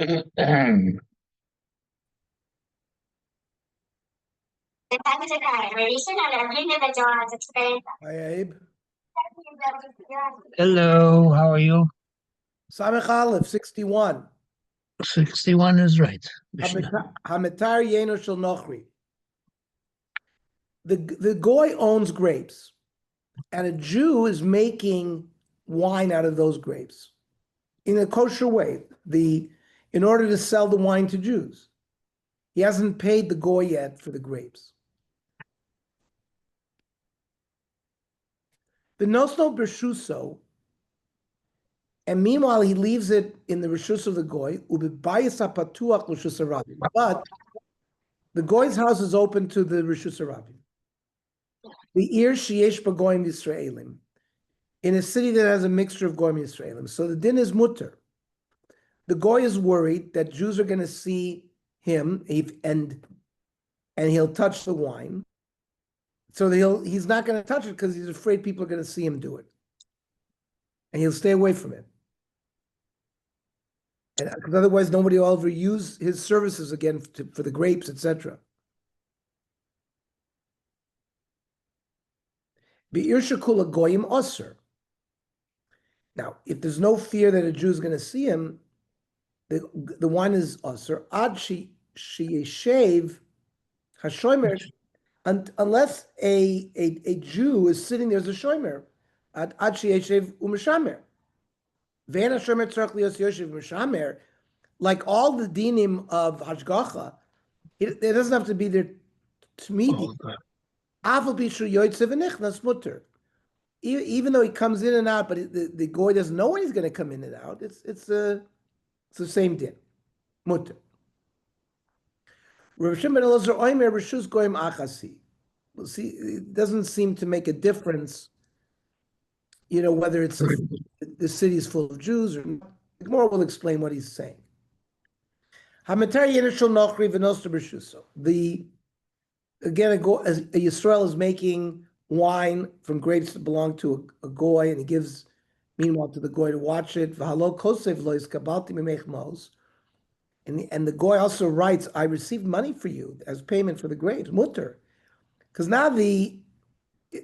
Hi, Abe. hello, how are you? Samech Aleph, 61. 61 is right. Hamitar Yeno Shel Nochri. The Goy owns grapes, and a Jew is making wine out of those grapes in a kosher way, in order to sell the wine to Jews. He hasn't paid the Goy yet for the grapes. The Nosno Bershuso, and meanwhile he leaves it in the Rishus of the Goy, but the Goy's house is open to the Rishus Rabin. The Ir Sheyesh Bagoyim Yisraelim, in a city that has a mixture of Goyim Yisraelim. So the din is mutter. The Goy is worried that Jews are going to see him and he'll touch the wine. So he's not going to touch it because he's afraid people are going to see him do it. And he'll stay away from it. And because otherwise nobody will ever use his services again for the grapes, etc. Be'ir shekula goyim osir. Now, if there's no fear that a Jew is going to see him, the wine is osir. Ad she yeshev hashomer, unless a Jew is sitting there as a shomer. Ad she yeshev u'mishamer. Ve'en hashomer tzarich lios yoshev u'mishamer. Like all the dinim of hashgacha, it doesn't have to be there tmidi. Even though he comes in and out, but the goy doesn't know when he's going to come in and out. It's the same din. Mutter. Rav Shimon Elazar Oimer Rishus Goyim Achasi. Well, see, it doesn't seem to make a difference, whether it's the city is full of Jews or not. The Gemara will explain what he's saying. Again, a Yisrael is making wine from grapes that belong to a goy, and he gives, meanwhile, to the goy to watch it. And the goy also writes, I received money for you as payment for the grapes, mutter. Because now the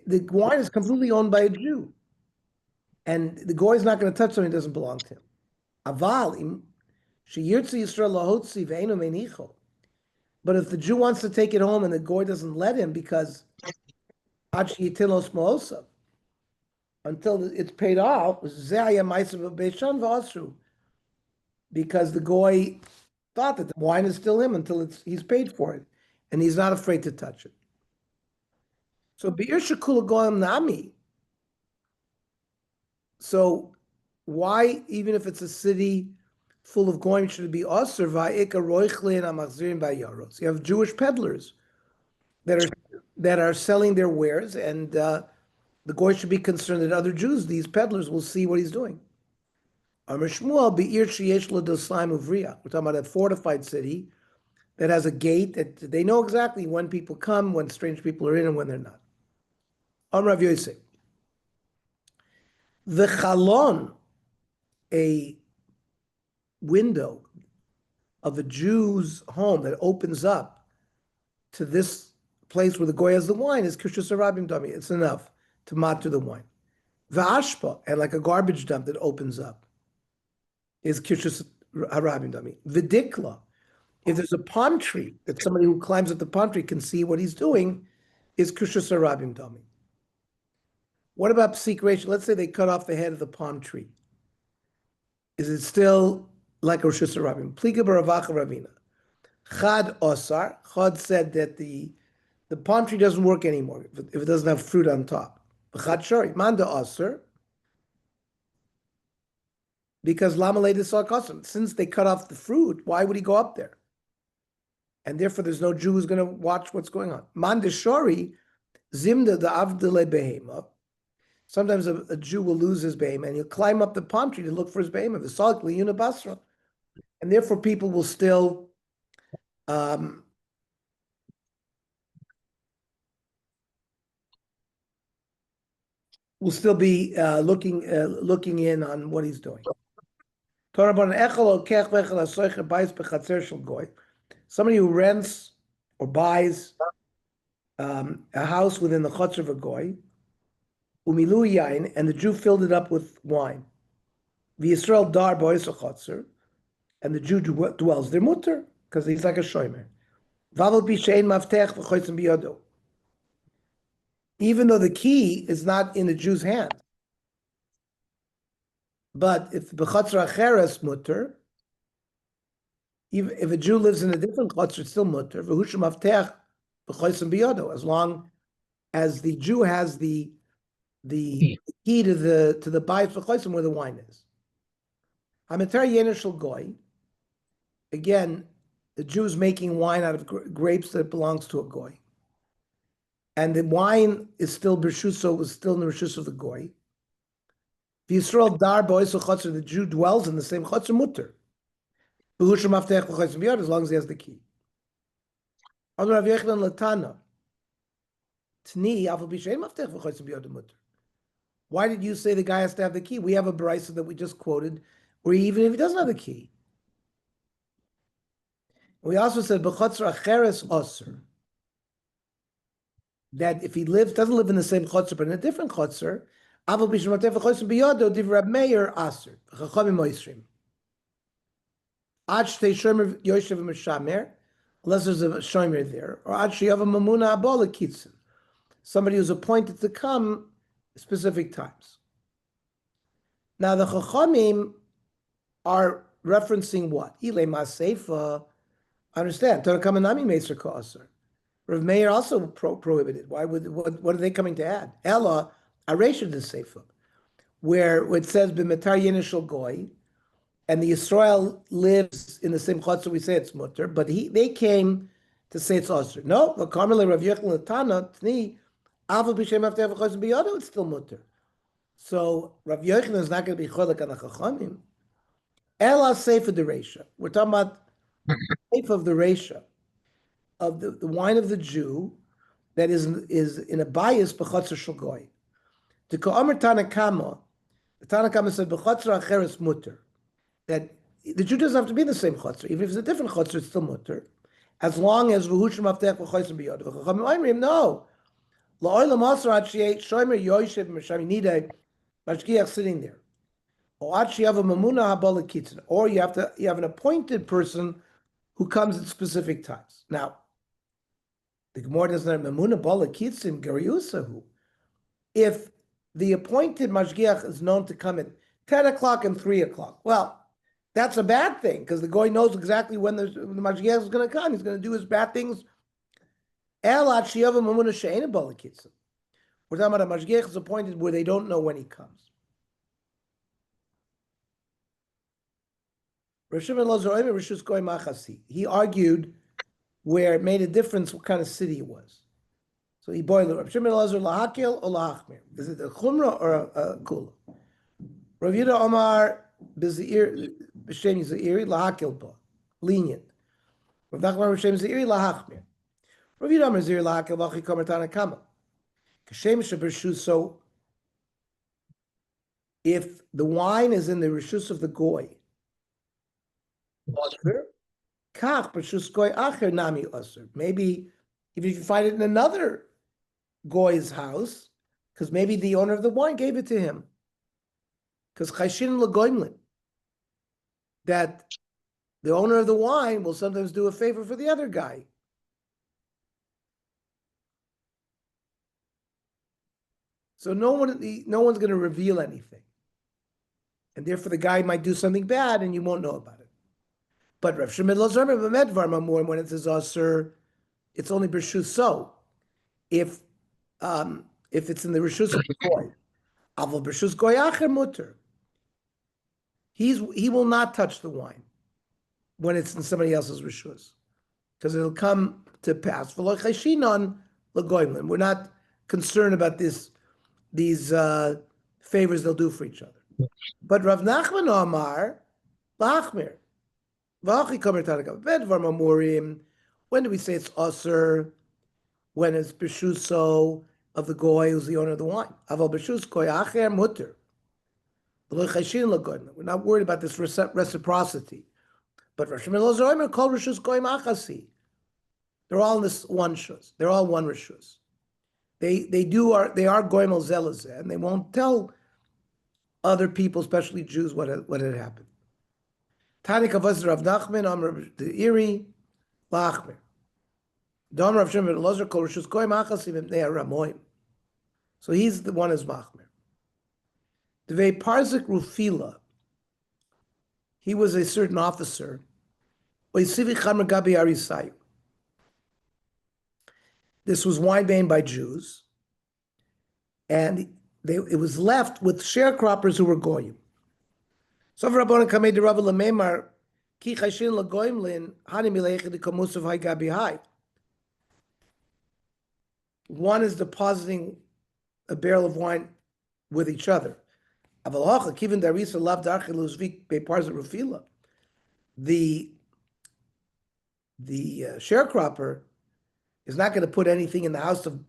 wine is completely owned by a Jew. And the goy is not going to touch something that doesn't belong to him. Aval, but if the Jew wants to take it home and the goy doesn't let him because until it's paid off, because the goy thought that the wine is still him until he's paid for it, and he's not afraid to touch it. So be'ir shekula goyim nami. So why, even if it's a city full of goyim, should it be osir va'ika roichlin amachzirin ba'yaros? You have Jewish peddlers that are selling their wares, and the goy should be concerned that other Jews, these peddlers, will see what he's doing. We're talking about a fortified city that has a gate that they know exactly when people come, when strange people are in, and when they're not. Rav Yosef, the chalon a window of a Jew's home that opens up to this place where the goy has the wine is kishus harabim dami. It's enough to matter the wine. V'ashpa, and like a garbage dump that opens up, is kishus harabim dami. V'dikla, if there's a palm tree that somebody who climbs up the palm tree can see what he's doing, is kishus harabim dami. What about psik reisha? Let's say they cut off the head of the palm tree. Is it still like a rishus harabim? Pliga b'ravacha ravina. Chad osar. Chad said that the palm tree doesn't work anymore if it doesn't have fruit on top. Chad shari manda osar. Because lama leda saw custom. Since they cut off the fruit, why would he go up there? And therefore, there's no Jew who's going to watch what's going on. Manda shari zimda the avdele behema. Sometimes a Jew will lose his behema and he'll climb up the palm tree to look for his behema. V'salk liyuna basra. And therefore, people will still be looking in on what he's doing. Somebody who rents or buys a house within the chutz of a goy, umilu yain, and the Jew filled it up with wine. The Yisrael dar bois a chutzer, and the Jew dwells there mutter because he's like a shomer. Vavel bishein maftech v'choitzim biyado. Even though the key is not in the Jew's hand. But if b'chatzar acheres mutter, even if a Jew lives in a different chatzar, it's still mutter. V'hushim avtech b'choitzim biyado, as long as the Jew has the key to the bayis v'choitzim where the wine is. Hamitar yenishal goy. Again, the Jew is making wine out of grapes that belongs to a goy, and the wine is still b'shuso, was still in the rishus of the goy. The Yisrael dar bois chutzer, the Jew dwells in the same chutzer mutter. As long as he has the key. Why did you say the guy has to have the key? We have a brisa that we just quoted, where even if he doesn't have the key. We also said b'chutzer acheres osir, that if he doesn't live in the same chutzer but in a different chutzer, aval b'shematev v'choitzim biyado div Rab Meir aser v'chachamim moisrim. Ad shtei shomer yoshev v'mishamer, unless there's a shomer there, or ad sheyav mamuna abol kitzin, somebody who's appointed to come specific times. Now the chachamim are referencing what? Ilay maseifa. Understand? Torah kamanami meiser ka'aser. Rav Meir also prohibited. Why would what are they coming to add? Ella aresha de seifa, where it says b'metar yenishal goy, and the Yisrael lives in the same chutz, so we say it's mutter, but they came to say it's osir. No, the Carmel Rav Yechon Latana Tni Aval B'Shem Avtei V'Chosem B'Yado, it's still mutter. So Rav Yechon is not going to be cholek on the Chachamim. Ela Sefer the Reisha. We're talking about Sefer of the Reisha, of the wine of the Jew that is in a bias b'chotzer shel goy. The Ka'amar Tanakama, the Tanakama said b'chotzer acheres mutter, that the Jew doesn't have to be in the same chotzer. Even if it's a different chotzer, it's still mutter, as long as v'hushim aftech v'choysim b'yod. V'chachamim oimrim, no. La'olam asar ad sheyeh shomer yoshev m'shami nidei mashgiach sitting there. Or ad sheyav a mamuna habala kitzin. Or you have an appointed person who comes at specific times. Now, the Gemara doesn't have mamuna bala kitzin gariusahu. If the appointed mashgiach is known to come at 10 o'clock and 3 o'clock, well, that's a bad thing, because the goy knows exactly when the mashgiach is going to come. He's going to do his bad things. We're talking about a mashgiach is appointed where they don't know when he comes. He argued where it made a difference what kind of city it was. So he boiled it. Rav Shimon Elazar lahakil or lahachmir? Is it a chumrah or a kula? Rav Yehuda Omar b'zeir b'shem zeiri lahakil ba, lenient. Rav Nachman b'shem zeiri lahachmir. Rav Yehuda Omar zeiri lahakil v'achi kamer tanakama. Kashem shebershu. So If the wine is in the rishus of the goy, kach b'rishus goy acher nami osir. Maybe if you find it in another goy's house, because maybe the owner of the wine gave it to him. Because chayshin legoimlin, that the owner of the wine will sometimes do a favor for the other guy. So no one's going to reveal anything. And therefore the guy might do something bad and you won't know about it. But Rav Shimon lo zomer b'medvar mamur, when it says asur, it's only b'rshus so. If it's in the rishus of the goy, aval b'rshus goy acher mutter. He will not touch the wine when it's in somebody else's rishus, because it'll come to pass. We're not concerned about these favors they'll do for each other. But Rav Nachman Amar lachmir v'achi kamer tanakam bedvar mamurim. When do we say it's asur? When it's b'shuso of the goy who's the owner of the wine. Aval b'shus goy acher mutter. We're not worried about this reciprocity. But Rosh Hashanah called Rishus Goyim Achasi. They're all in this one shus. They're all one Rishus. They are Goyim al Zelazeh, and they won't tell other people, especially Jews, what had happened. Tani Kavaz Rav Nachman Amar the Iri Lachmer. Dom Rav Shimon Lozer called Rishus Goyim Achasi Mipnei Ramoim. So he's the one as Machmer. Devei Parzik Rufila. He was a certain officer. This was wine made by Jews, and it was left with sharecroppers who were goyim. So Rabbanan Kamei de Rav Lamemar ki chayshin lagoyim lin hani milechid kamusav hay gabi hay. One is depositing a barrel of wine with each other. Avalacha kiven darisa lav darchel uzvik beparza rufila. The sharecropper is not going to put anything in the house of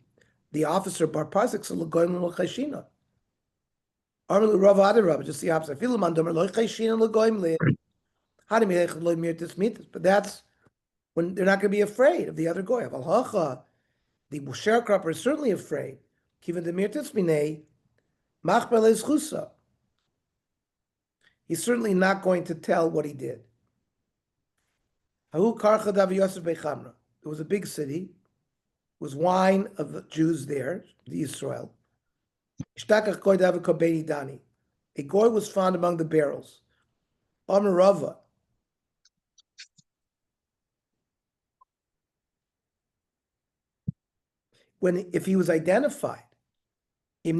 the officer bar parzik so lagoyim lo chayshina. Armelu Rav Adarab, just the opposite. Filu mandomer lo chayshina lagoyim li. Hani milechid lo mirtis mitis. But that's when they're not going to be afraid of the other goy. Avalacha, the sharecropper is certainly afraid. Kiven de mirtis minei machbel es chusa. He's certainly not going to tell what he did. There was a big city. It was wine of the Jews there, the Israel. A goy was found among the barrels. Amarava. If he was identified, if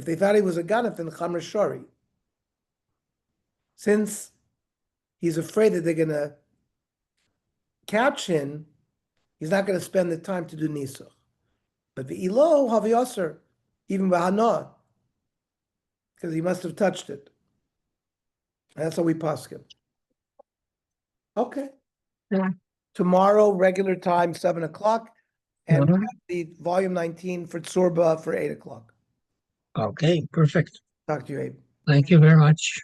they thought he was a ganav, then chamr shari. Since he's afraid that they're going to catch him, he's not going to spend the time to do nisuch. But ve'ilo haviyaser, even b'hana, because he must have touched it. And that's how we pass him. Okay. Yeah. Tomorrow, regular time, 7:00, and Mhm. the volume 19 for Tzorba for 8:00. Okay, perfect. Talk to you, Abe. Thank you very much.